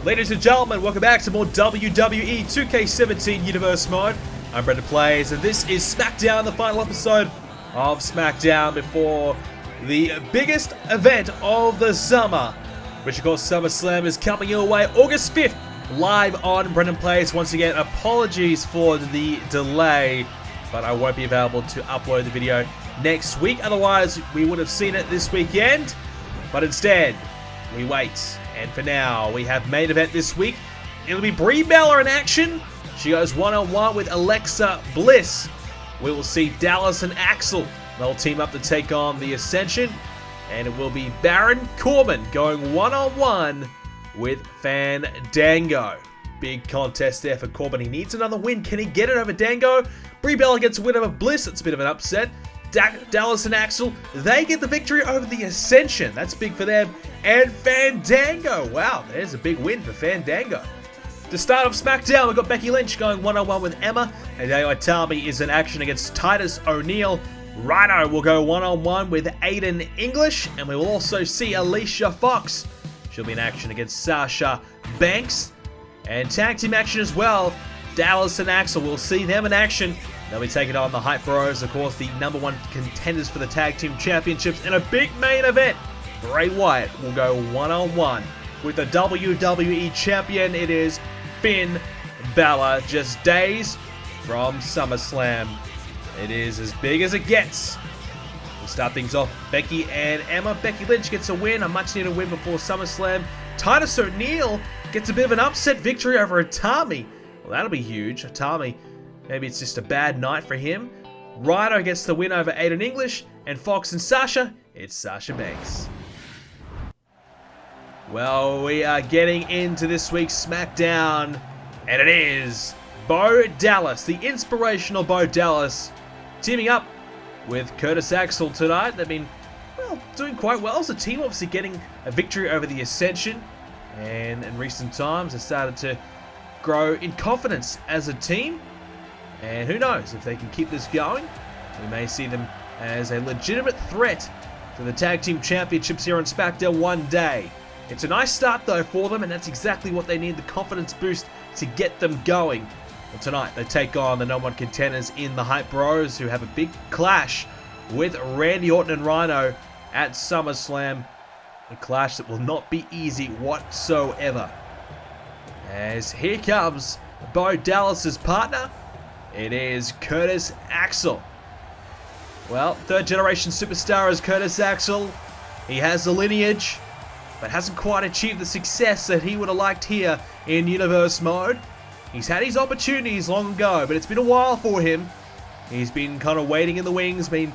Ladies and gentlemen, welcome back to more WWE 2k17 Universe Mode. I'm BrendenPlayz, and this is Smackdown, the final episode of Smackdown before the biggest event of the summer, which of course Summerslam is coming your way August 5th, live on BrendenPlayz. Once again, apologies for the delay, but I won't be available to upload the video next week. Otherwise, we would have seen it this weekend, but instead, we wait. And for now, we have main event this week. It'll be Bray Balor in action. She goes one-on-one with Alexa Bliss. We will see Dallas and Axel. They'll team up to take on the Ascension. And it will be Baron Corbin going one-on-one with Fandango. Big contest there for Corbin. He needs another win. Can he get it over Dango? Bray Balor gets a win over Bliss. It's a bit of an upset. Dallas and Axel, they get the victory over the Ascension. That's big for them. And Fandango. Wow, there's a big win for Fandango. To start off SmackDown, we've got Becky Lynch going one-on-one with Emma. And Hideo Itami is in action against Titus O'Neil. Rhino will go one-on-one with Aiden English. And we will also see Alicia Fox. She'll be in action against Sasha Banks. And tag team action as well. Dallas and Axel, we'll see them in action. They'll be taking on the Hype Bros, of course, the #1 contenders for the Tag Team Championships in a big main event. Bray Wyatt will go one-on-one with the WWE Champion. It is Finn Balor, just days from SummerSlam. It is as big as it gets. We'll start things off, Becky and Emma. Becky Lynch gets a win, a much-needed win before SummerSlam. Titus O'Neil gets a bit of an upset victory over Itami. Well, that'll be huge. Itami, maybe it's just a bad night for him. Rhino gets the win over Aiden English. And Fox and Sasha, it's Sasha Banks. Well, we are getting into this week's SmackDown. And it is Bo Dallas, the inspirational Bo Dallas, teaming up with Curtis Axel tonight. They've been, well, doing quite well as a team, obviously getting a victory over the Ascension. And in recent times, they started to grow in confidence as a team. And who knows, if they can keep this going, we may see them as a legitimate threat to the Tag Team Championships here on SmackDown one day. It's a nice start though for them, and that's exactly what they need, the confidence boost to get them going. Well, tonight they take on the #1 contenders in the Hype Bros, who have a big clash with Randy Orton and Rhino at SummerSlam. A clash that will not be easy whatsoever. As here comes Bo Dallas's partner. It is Curtis Axel. Well, third generation superstar is Curtis Axel. He has the lineage, but hasn't quite achieved the success that he would have liked here in Universe Mode. He's had his opportunities long ago, but it's been a while for him. He's been kind of waiting in the wings, been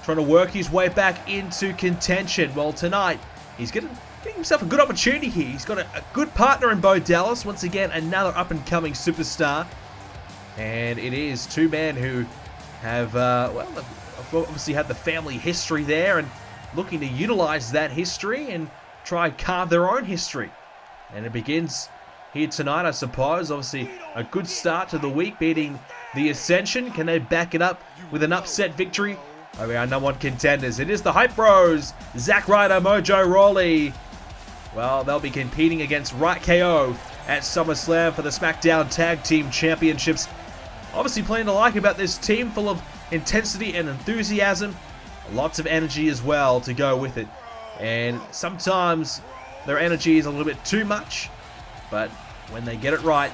trying to work his way back into contention. Well, tonight, he's getting himself a good opportunity here. He's got a good partner in Bo Dallas. Once again, another up-and-coming superstar. And it is two men who have, well, obviously had the family history there and looking to utilize that history and try and carve their own history. And it begins here tonight, I suppose. Obviously, a good start to the week, beating the Ascension. Can they back it up with an upset victory over our #1 contenders? It is the Hype Bros, Zack Ryder, Mojo Rawley. Well, they'll be competing against Right KO at SummerSlam for the SmackDown Tag Team Championships. Obviously plenty to like about this team, full of intensity and enthusiasm. Lots of energy as well to go with it. And sometimes their energy is a little bit too much, but when they get it right,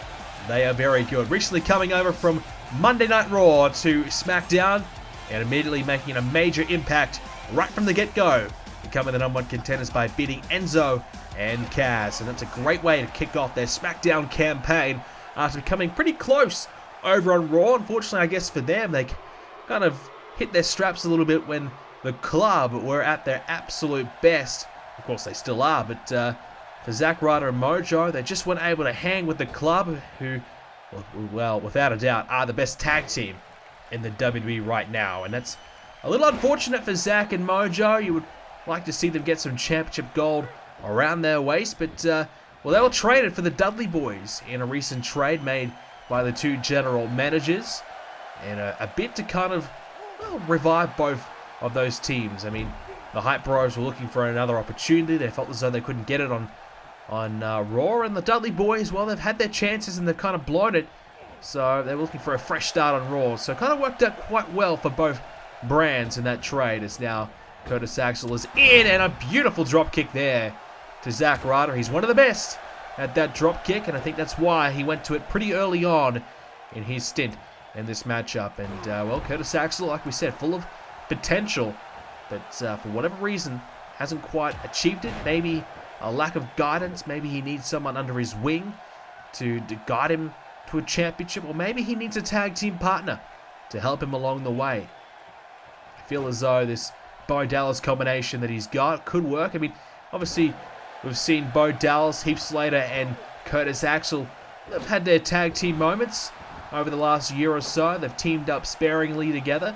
they are very good. Recently coming over from Monday Night Raw to SmackDown and immediately making a major impact right from the get-go, becoming the #1 contenders by beating Enzo and Kaz. And that's a great way to kick off their SmackDown campaign after becoming pretty close over on Raw. Unfortunately, I guess for them, they kind of hit their straps a little bit when the club were at their absolute best. Of course, they still are, but for Zack Ryder and Mojo, they just weren't able to hang with the club, who, well, without a doubt, are the best tag team in the WWE right now. And that's a little unfortunate for Zack and Mojo. You would like to see them get some championship gold around their waist, but, well, they were traded for the Dudley Boys in a recent trade made by the two general managers, and a bit to kind of, well, revive both of those teams. I mean, the Hype Bros were looking for another opportunity. They felt as though they couldn't get it on on Raw. And the Dudley Boys, well, they've had their chances and they've kind of blown it. So they're looking for a fresh start on Raw. So it kind of worked out quite well for both brands in that trade, as now Curtis Axel is in, and a beautiful drop kick there to Zack Ryder. He's one of the best at that drop kick, and I think that's why he went to it pretty early on in his stint in this matchup. And well, Curtis Axel, like we said, full of potential, but for whatever reason hasn't quite achieved it. Maybe a lack of guidance, maybe he needs someone under his wing to guide him to a championship, or maybe he needs a tag team partner to help him along the way. I feel as though this Bo Dallas combination that he's got could work. I mean, obviously we've seen Bo Dallas, Heath Slater and Curtis Axel, they've had their tag team moments over the last year or so. They've teamed up sparingly together.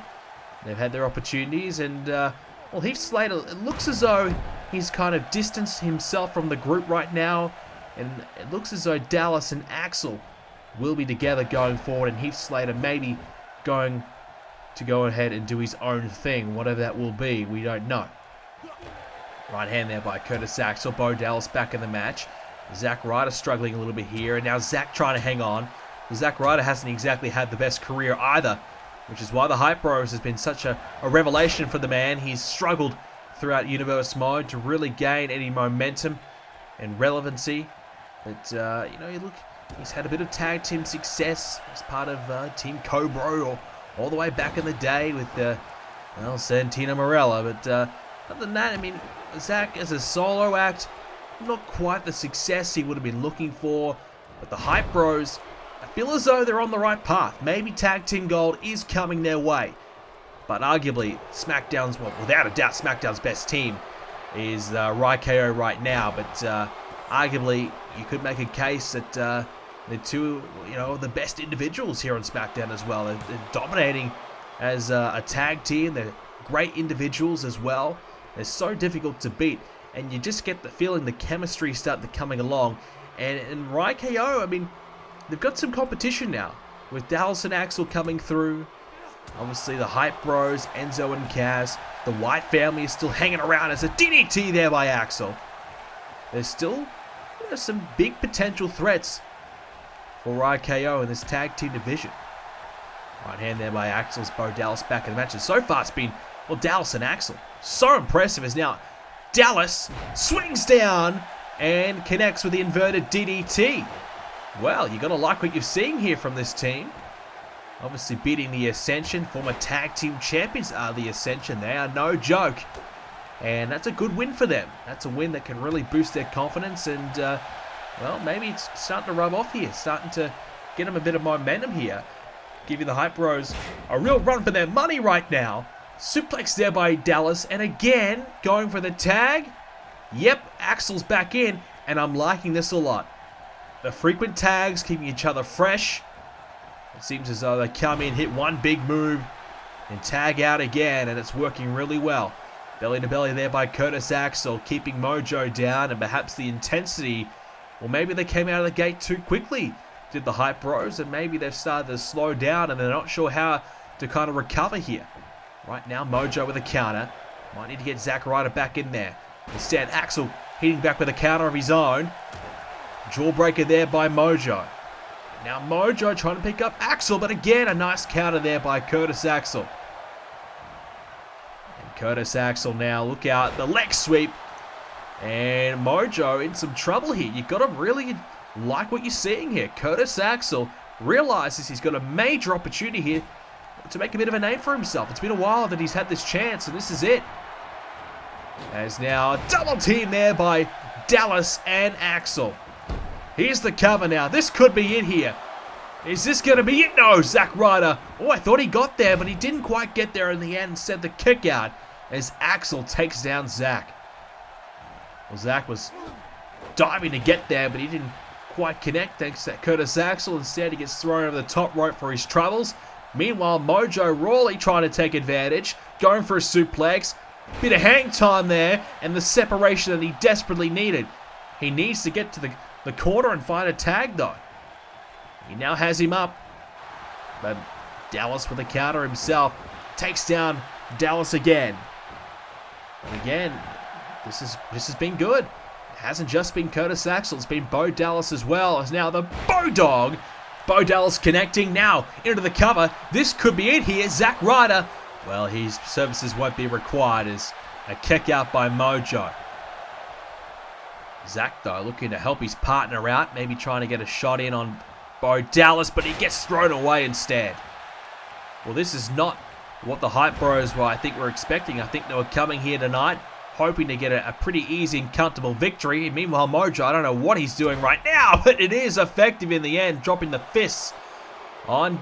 They've had their opportunities, and well, Heath Slater, it looks as though he's kind of distanced himself from the group right now, and it looks as though Dallas and Axel will be together going forward, and Heath Slater maybe going to go ahead and do his own thing, whatever that will be, we don't know. Right hand there by Curtis Axel. Bo Dallas back in the match. Zack Ryder struggling a little bit here, and now Zack trying to hang on. Zack Ryder hasn't exactly had the best career either, which is why the Hype Bros has been such a revelation for the man. He's struggled throughout Universe Mode to really gain any momentum and relevancy. But, you know, look, he's had a bit of tag team success as part of Team Cobra, or all the way back in the day with, well, Santino Marella. But other than that, I mean, Zack as a solo act, not quite the success he would have been looking for. But the Hype Bros, I feel as though they're on the right path. Maybe Tag Team Gold is coming their way. But arguably, SmackDown's, well, without a doubt, SmackDown's best team is RKO right now. But arguably, you could make a case that they're two, you know, the best individuals here on SmackDown as well. They're dominating as a tag team. They're great individuals as well. They're so difficult to beat, and you just get the feeling the chemistry starting to coming along. And in RKO, I mean, they've got some competition now with Dallas and Axel coming through. Obviously, the Hype Bros, Enzo and Kaz. The White family is still hanging around as a DDT there by Axel. There's still, you know, some big potential threats for RKO in this tag team division. Right hand there by Axel's Bo Dallas back in the match. And so far it's been, well, Dallas and Axel. So impressive as now Dallas swings down and connects with the inverted DDT. Well, you're going to like what you're seeing here from this team. Obviously beating the Ascension, former tag team champions are the Ascension. They are no joke. And that's a good win for them. That's a win that can really boost their confidence, and, well, maybe it's starting to rub off here. Starting to get them a bit of momentum here. Giving the Hype Bros a real run for their money right now. Suplex there by Dallas, and again, going for the tag. Yep, Axel's back in, and I'm liking this a lot. The frequent tags, keeping each other fresh. It seems as though they come in, hit one big move, and tag out again, and it's working really well. Belly to belly there by Curtis Axel, keeping Mojo down, and perhaps the intensity, or maybe they came out of the gate too quickly, did the Hype Bros, and maybe they've started to slow down and they're not sure how to kind of recover here. Right now, Mojo with a counter. Might need to get Zack Ryder back in there. Instead, Axel hitting back with a counter of his own. Jawbreaker there by Mojo. Now Mojo trying to pick up Axel, but again, a nice counter there by Curtis Axel. Curtis Axel now, look out, the leg sweep, and Mojo in some trouble here. You've got to really like what you're seeing here. Curtis Axel realizes he's got a major opportunity here to make a bit of a name for himself. It's been a while that he's had this chance, and this is it. As now a double team there by Dallas and Axel. Here's the cover now. This could be it here. Is this going to be it? No, Zack Ryder. Oh, I thought he got there, but he didn't quite get there in the end. Instead, the kick out as Axel takes down Zack. Well, Zack was diving to get there, but he didn't quite connect thanks to Curtis Axel. Instead, he gets thrown over the top rope for his troubles. Meanwhile, Mojo Rawley trying to take advantage, going for a suplex. Bit of hang time there, and the separation that he desperately needed. He needs to get to the corner and find a tag, though. He now has him up, but Dallas with a counter himself takes down Dallas again. And again, this has been good. hasn't just been Curtis Axel, it's been Bo Dallas as well. As now the Bo Dog. Bo Dallas connecting now into the cover. This could be it here. Zack Ryder. Well, his services won't be required as a kick out by Mojo. Zack, though, looking to help his partner out. Maybe trying to get a shot in on Bo Dallas, but he gets thrown away instead. Well, this is not what the Hype Bros I think were expecting. I think they were coming here tonight hoping to get a pretty easy and comfortable victory. Meanwhile, Mojo, I don't know what he's doing right now, but it is effective in the end, dropping the fists on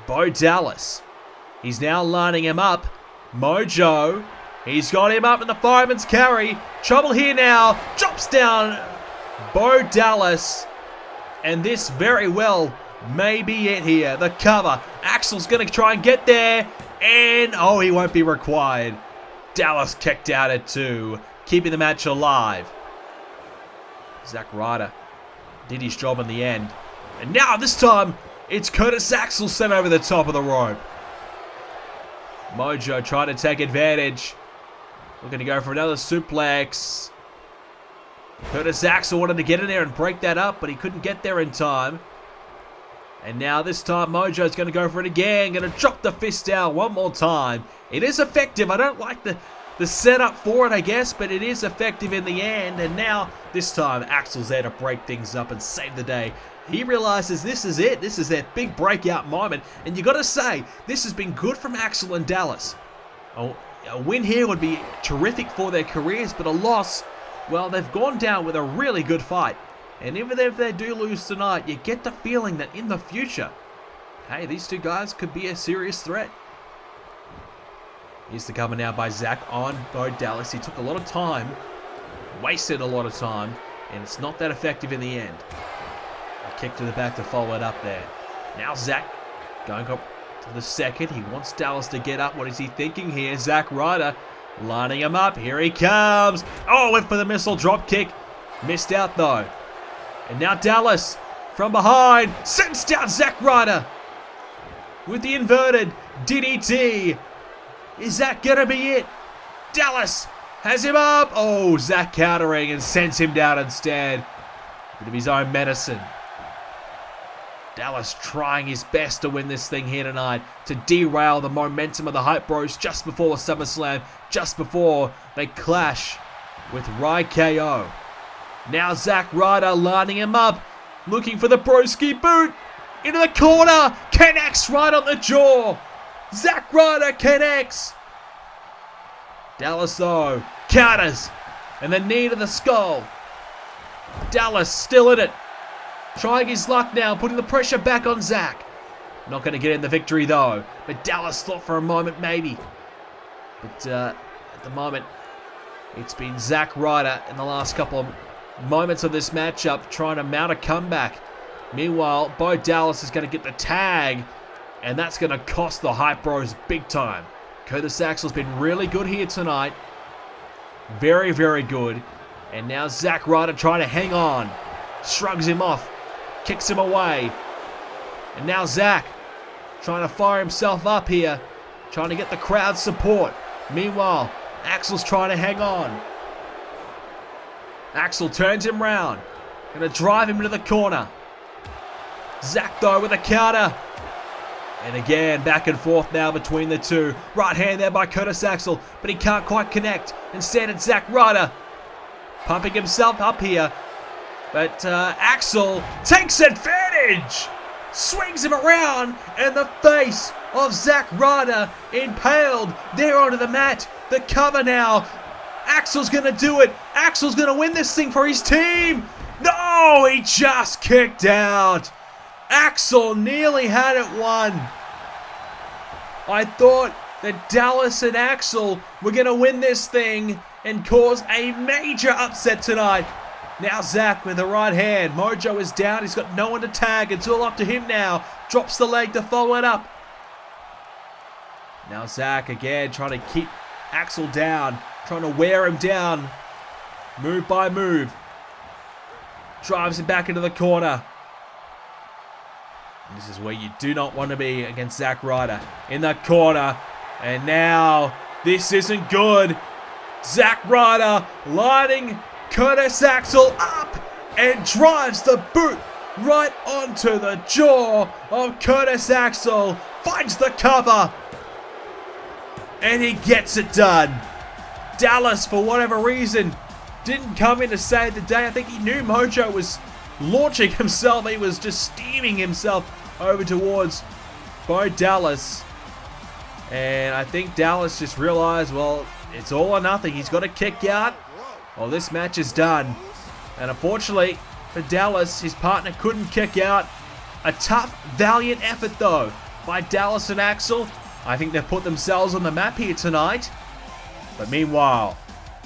Bo Dallas. He's now lining him up. Mojo, he's got him up in the fireman's carry. Trouble here now, drops down Bo Dallas, and this very well may be it here. The cover. Axel's going to try and get there, and oh, he won't be required. Dallas kicked out at 2, keeping the match alive. Zack Ryder did his job in the end. And now, this time, it's Curtis Axel sent over the top of the rope. Mojo trying to take advantage. Looking to go for another suplex. Curtis Axel wanted to get in there and break that up, but he couldn't get there in time. And now this time Mojo's going to go for it again. Going to drop the fist down one more time. It is effective. I don't like the setup for it, I guess, but it is effective in the end. And now this time Axel's there to break things up and save the day. He realizes this is it. This is their big breakout moment. And you got to say, this has been good from Axel and Dallas. A win here would be terrific for their careers, but a loss, well, they've gone down with a really good fight. And even if they do lose tonight, you get the feeling that in the future, hey, these two guys could be a serious threat. Here's the cover now by Zack on Bo Dallas. He took a lot of time, wasted a lot of time, and it's not that effective in the end. A kick to the back to follow it up there. Now Zack going up to the second. He wants Dallas to get up. What is he thinking here? Zack Ryder lining him up. Here he comes. Oh, went for the missile drop kick. Missed out though. And now Dallas from behind sends down Zack Ryder with the inverted DDT. Is that going to be it? Dallas has him up. Oh, Zack countering and sends him down instead. Bit of his own medicine. Dallas trying his best to win this thing here tonight, to derail the momentum of the Hype Bros just before SummerSlam, just before they clash with RKO. Now Zack Ryder lining him up, looking for the broski boot. Into the corner, connects right on the jaw. Zack Ryder connects. Dallas though, counters, and the knee to the skull. Dallas still in it. Trying his luck now, putting the pressure back on Zack. Not going to get in the victory though, but Dallas thought for a moment maybe. But at the moment, it's been Zack Ryder in the last couple of moments of this matchup trying to mount a comeback. Meanwhile, Bo Dallas is going to get the tag, and that's going to cost the Hype Bros big time. Curtis Axel's been really good here tonight. Very, very good. And now Zack Ryder trying to hang on. Shrugs him off. Kicks him away. And now Zack trying to fire himself up here. Trying to get the crowd support. Meanwhile, Axel's trying to hang on. Axel turns him round. Going to drive him into the corner. Zack though with a counter. And again, back and forth now between the two. Right hand there by Curtis Axel, but he can't quite connect. Instead, it's Zack Ryder pumping himself up here. But Axel takes advantage. Swings him around, and the face of Zack Ryder impaled there onto the mat. The cover now. Axel's going to do it. Axel's going to win this thing for his team. No, he just kicked out. Axel nearly had it won. I thought that Dallas and Axel were going to win this thing and cause a major upset tonight. Now Zack with the right hand. Mojo is down. He's got no one to tag. It's all up to him now. Drops the leg to follow it up. Now Zack again trying to keep Axel down. Trying to wear him down. Move by move. Drives him back into the corner. This is where you do not want to be against Zack Ryder. In the corner. And now, this isn't good. Zack Ryder lining Curtis Axel up and drives the boot right onto the jaw of Curtis Axel. Finds the cover. And he gets it done. Dallas, for whatever reason, didn't come in to save the day. I think he knew Mojo was launching himself. He was just steaming himself over towards Bo Dallas. And I think Dallas just realized, well, it's all or nothing. He's got to kick out. Well, this match is done. And unfortunately for Dallas, his partner couldn't kick out. A tough, valiant effort, though, by Dallas and Axel. I think they've put themselves on the map here tonight. But meanwhile,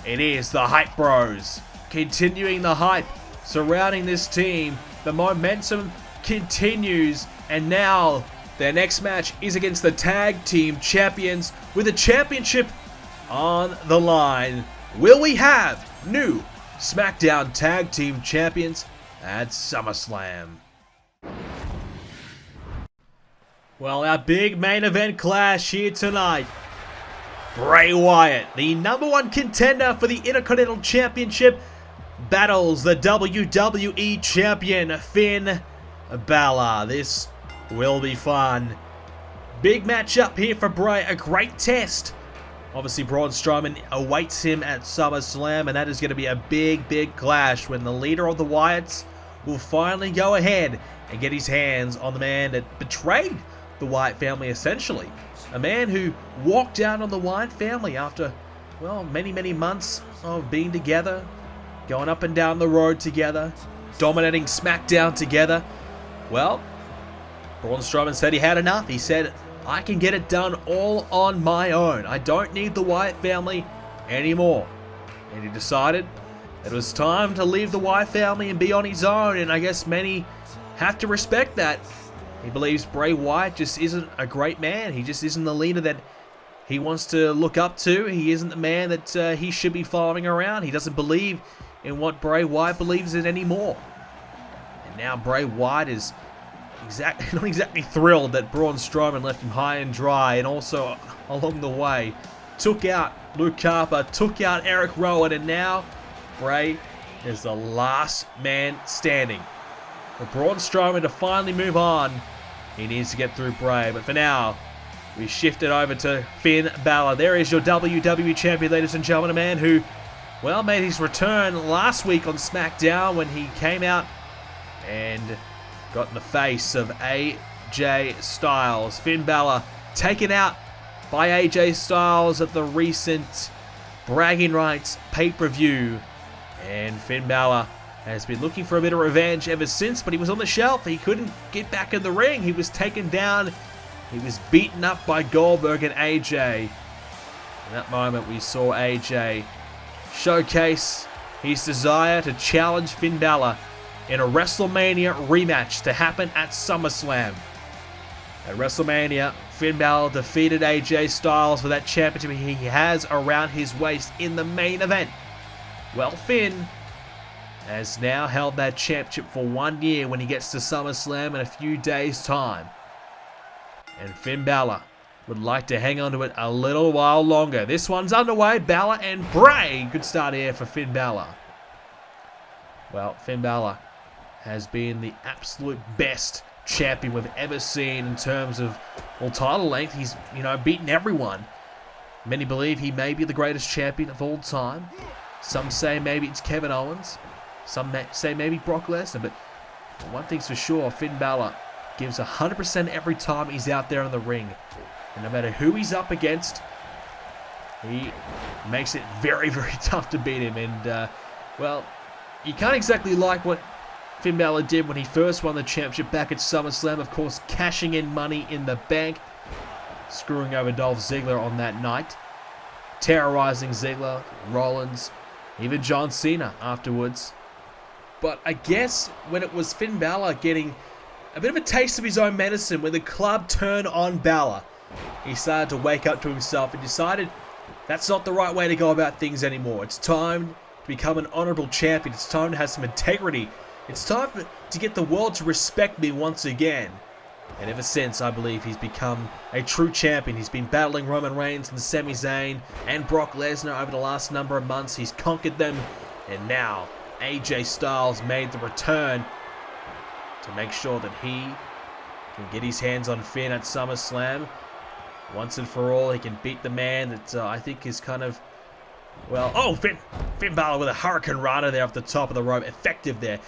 it is the Hype Bros continuing the hype surrounding this team. The momentum continues, and now their next match is against the Tag Team Champions with the championship on the line. Will we have new SmackDown Tag Team Champions at SummerSlam? Well, our big main event clash here tonight. Bray Wyatt, the #1 contender for the Intercontinental Championship, battles the WWE Champion Finn Balor. This will be fun. Big matchup here for Bray, a great test. Obviously, Braun Strowman awaits him at SummerSlam, and that is going to be a big clash when the leader of the Wyatts will finally go ahead and get his hands on the man that betrayed the Wyatt family, essentially. A man who walked out on the Wyatt family after, well, many months of being together, going up and down the road together, dominating SmackDown together. Well, Braun Strowman said he had enough. He said, I can get it done all on my own. I don't need the Wyatt family anymore. And he decided it was time to leave the Wyatt family and be on his own, and I guess many have to respect that. He believes Bray Wyatt just isn't a great man. He just isn't the leader that he wants to look up to. He isn't the man that he should be following around. He doesn't believe in what Bray Wyatt believes in anymore. And now Bray Wyatt is not exactly thrilled that Braun Strowman left him high and dry, and also along the way took out Luke Harper, took out Eric Rowan, and now Bray is the last man standing. For Braun Strowman to finally move on, he needs to get through Bray. But for now, we shift it over to Finn Balor. There is your WWE Champion, ladies and gentlemen. A man who, well, made his return last week on SmackDown when he came out and got in the face of AJ Styles. Finn Balor taken out by AJ Styles at the recent Bragging Rights pay-per-view. And Finn Balor has been looking for a bit of revenge ever since, but he was on the shelf. He couldn't get back in the ring. He was taken down. He was beaten up by Goldberg and AJ. In that moment, we saw AJ showcase his desire to challenge Finn Balor in a WrestleMania rematch to happen at SummerSlam. At WrestleMania, Finn Balor defeated AJ Styles for that championship he has around his waist in the main event. Well, Finn has now held that championship for 1 year when he gets to SummerSlam in a few days' time. And Finn Balor would like to hang on to it a little while longer. This one's underway. Balor and Bray. Good start here for Finn Balor. Well, Finn Balor has been the absolute best champion we've ever seen in terms of, well, title length. He's, beaten everyone. Many believe he may be the greatest champion of all time. Some say maybe it's Kevin Owens. Some say maybe Brock Lesnar. But one thing's for sure, Finn Balor gives 100% every time he's out there in the ring. And no matter who he's up against, he makes it very tough to beat him. And, well, you can't exactly like what Finn Balor did when he first won the championship back at SummerSlam. Of course, cashing in Money in the Bank, screwing over Dolph Ziggler on that night, terrorizing Ziggler, Rollins, even John Cena afterwards. But I guess when it was Finn Balor getting a bit of a taste of his own medicine, when the club turned on Balor, he started to wake up to himself and decided that's not the right way to go about things anymore. It's time to become an honorable champion. It's time to have some integrity. It's time to get the world to respect me once again. And ever since, I believe he's become a true champion. He's been battling Roman Reigns and Sami Zayn and Brock Lesnar over the last number of months. He's conquered them And now AJ Styles made the return to make sure that he can get his hands on Finn at SummerSlam. Once and for all, he can beat the man that I think is kind of, well, oh, Finn Balor with a Hurricane Rana there off the top of the rope. Effective there.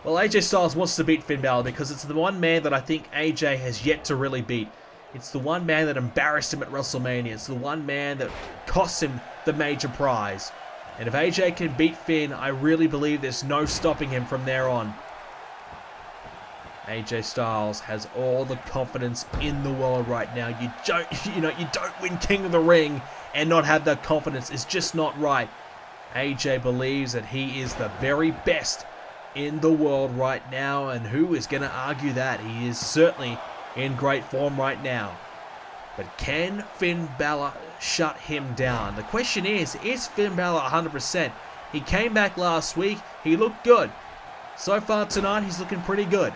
Well, AJ Styles wants to beat Finn Balor because it's the one man that I think AJ has yet to really beat. It's the one man that embarrassed him at WrestleMania. It's the one man that cost him the major prize. And if AJ can beat Finn, I really believe there's no stopping him from there on. AJ Styles has all the confidence in the world right now. You don't win King of the Ring and not have that confidence. It's just not right. AJ believes that he is the very best in the world right now, and who is going to argue that? He is certainly in great form right now. But can Finn Balor shut him down? The question is Finn Balor 100%? He came back last week. He looked good. So far tonight, he's looking pretty good.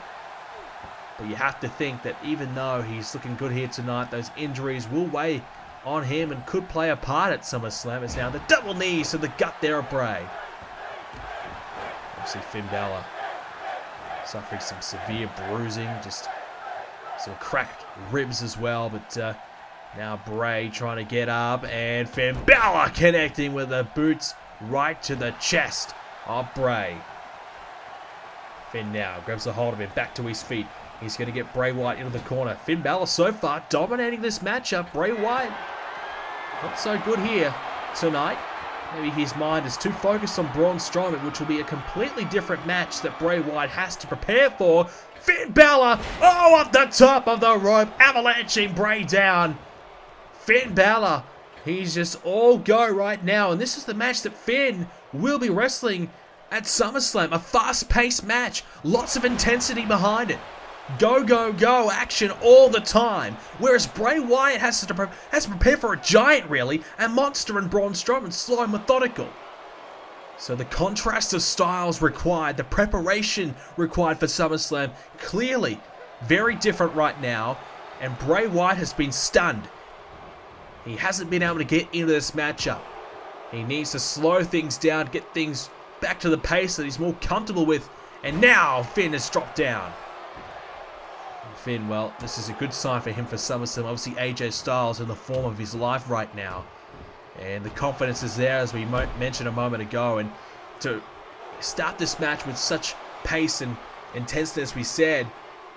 But you have to think that even though he's looking good here tonight, those injuries will weigh on him and could play a part at SummerSlam. It's now the double knees to the gut there of Bray. Obviously Finn Balor suffering some severe bruising, just some cracked ribs as well. But now Bray trying to get up, and Finn Balor connecting with the boots right to the chest of Bray. Finn now grabs a hold of him, back to his feet. He's going to get Bray Wyatt into the corner. Finn Balor so far dominating this matchup. Bray Wyatt not so good here tonight. Maybe his mind is too focused on Braun Strowman, which will be a completely different match that Bray Wyatt has to prepare for. Finn Balor, oh, off the top of the rope, avalanching Bray down. Finn Balor, he's just all go right now. And this is the match that Finn will be wrestling at SummerSlam. A fast-paced match, lots of intensity behind it. Go, go, go action all the time. Whereas Bray Wyatt has to prepare for a giant, really, a monster in Braun Strowman, slow and methodical. So the contrast of styles required, the preparation required for SummerSlam, clearly very different right now. And Bray Wyatt has been stunned. He hasn't been able to get into this matchup. He needs to slow things down, get things back to the pace that he's more comfortable with. And now Finn has dropped down. Finn, well, this is a good sign for him for SummerSlam. Obviously, AJ Styles in the form of his life right now. And the confidence is there, as we mentioned a moment ago. And to start this match with such pace and intensity, as we said,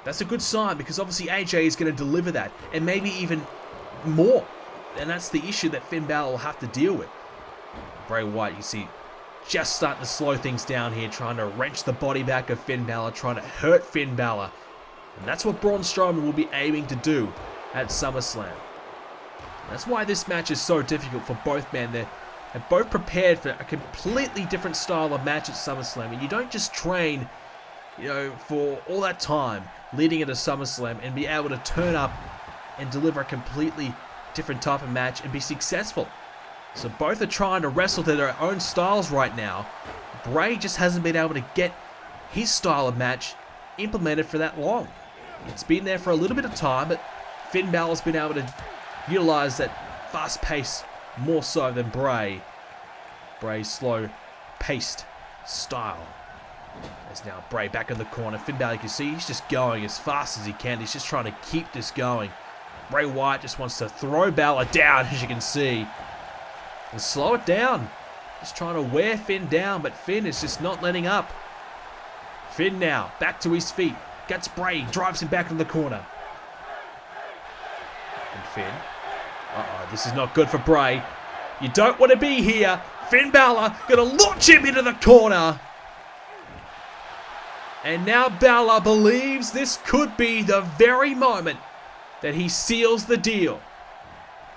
that's a good sign, because obviously AJ is going to deliver that. And maybe even more. And that's the issue that Finn Balor will have to deal with. Bray Wyatt, you see, just starting to slow things down here, trying to wrench the body back of Finn Balor, trying to hurt Finn Balor. And that's what Braun Strowman will be aiming to do at SummerSlam. That's why this match is so difficult for both men. They're both prepared for a completely different style of match at SummerSlam. And you don't just train, for all that time leading into SummerSlam and be able to turn up and deliver a completely different type of match and be successful. So both are trying to wrestle to their own styles right now. Bray just hasn't been able to get his style of match implemented for that long. It's been there for a little bit of time, but Finn Balor's been able to utilize that fast pace more so than Bray. Bray's slow-paced style. There's now Bray back in the corner. Finn Balor, you can see he's just going as fast as he can. He's just trying to keep this going. Bray Wyatt just wants to throw Balor down, as you can see, and slow it down. Just trying to wear Finn down, but Finn is just not letting up. Finn now, back to his feet. Gets Bray, drives him back in the corner. And Finn. This is not good for Bray. You don't want to be here. Finn Balor going to launch him into the corner. And now Balor believes this could be the very moment that he seals the deal.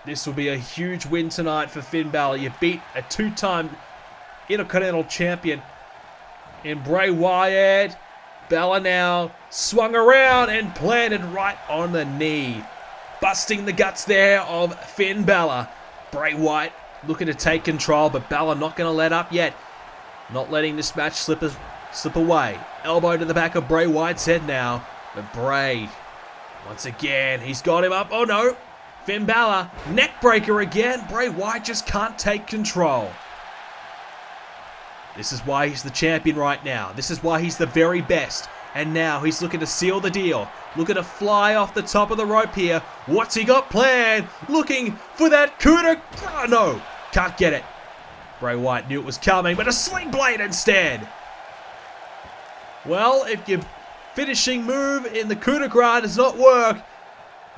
This will be a huge win tonight for Finn Balor. You beat a two-time Intercontinental Champion in Bray Wyatt. Balor now swung around and planted right on the knee, busting the guts there of Finn Balor. Bray Wyatt looking to take control, but Balor not going to let up yet. Not letting this match slip away. Elbow to the back of Bray Wyatt's head now. But Bray, once again, he's got him up. Oh no! Finn Balor, neck breaker again. Bray Wyatt just can't take control. This is why he's the champion right now. This is why he's the very best. And now he's looking to seal the deal. Looking to fly off the top of the rope here. What's he got planned? Looking for that coup de... Oh, no. Can't get it. Bray Wyatt knew it was coming, but a sling blade instead. Well, if your finishing move in the coup de grace does not work,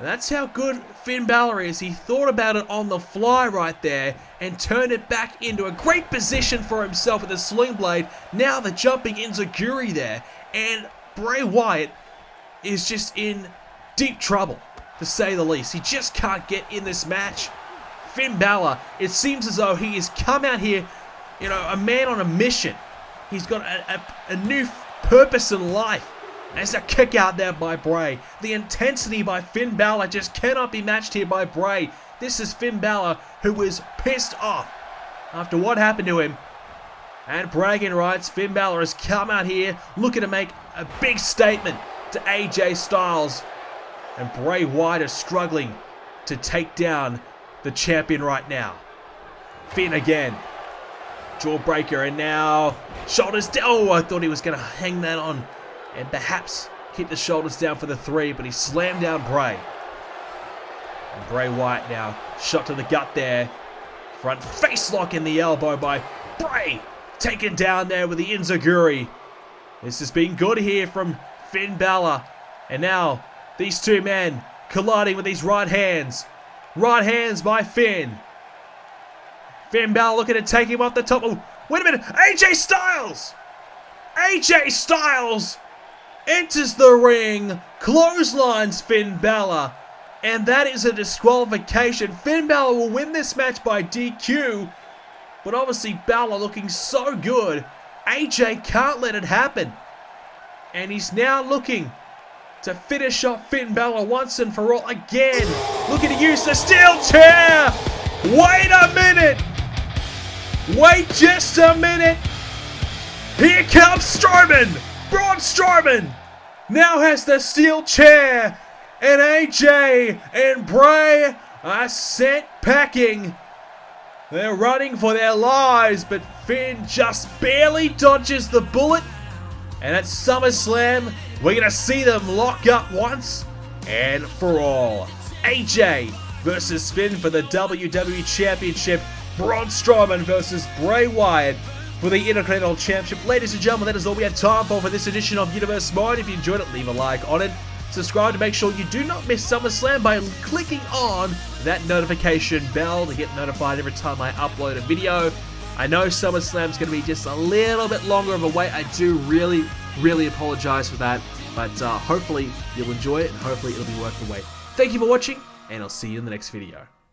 that's how good Finn Balor is. He thought about it on the fly right there and turned it back into a great position for himself with the sling blade. Now the jumping enziguri there. And Bray Wyatt is just in deep trouble, to say the least. He just can't get in this match. Finn Balor, it seems as though he has come out here, you know, a man on a mission. He's got a new purpose in life. There's a kick out there by Bray. The intensity by Finn Balor just cannot be matched here by Bray. This is Finn Balor, who is pissed off after what happened to him. And bragging rights, Finn Balor has come out here looking to make a big statement to AJ Styles. And Bray Wyatt is struggling to take down the champion right now. Finn again. Jawbreaker, and now shoulders down. Oh, I thought he was going to hang that on and perhaps keep the shoulders down for the 3, but he slammed down Bray. And Bray Wyatt now shot to the gut there. Front face lock in the elbow by Bray. Taken down there with the enziguri. This has been good here from Finn Balor. And now these two men colliding with these right hands. Right hands by Finn. Finn Balor looking to take him off the top. Oh, wait a minute. AJ Styles! AJ Styles enters the ring, clotheslines Finn Balor, and that is a disqualification. Finn Balor will win this match by DQ, but obviously Balor looking so good, AJ can't let it happen. And he's now looking to finish off Finn Balor once and for all again. Looking to use the steel chair. Wait a minute. Wait just a minute. Here comes Strowman. Braun Strowman now has the steel chair. And AJ and Bray are sent packing. They're running for their lives, but Finn just barely dodges the bullet. And at SummerSlam, we're going to see them lock up once and for all. AJ versus Finn for the WWE Championship. Braun Strowman versus Bray Wyatt for the Intercontinental Championship. Ladies and gentlemen, that is all we have time for this edition of Universe Mode. If you enjoyed it, leave a like on it. Subscribe to make sure you do not miss SummerSlam by clicking on that notification bell to get notified every time I upload a video. I know SummerSlam's going to be just a little bit longer of a wait. I do really apologize for that. But hopefully you'll enjoy it and hopefully it'll be worth the wait. Thank you for watching, and I'll see you in the next video.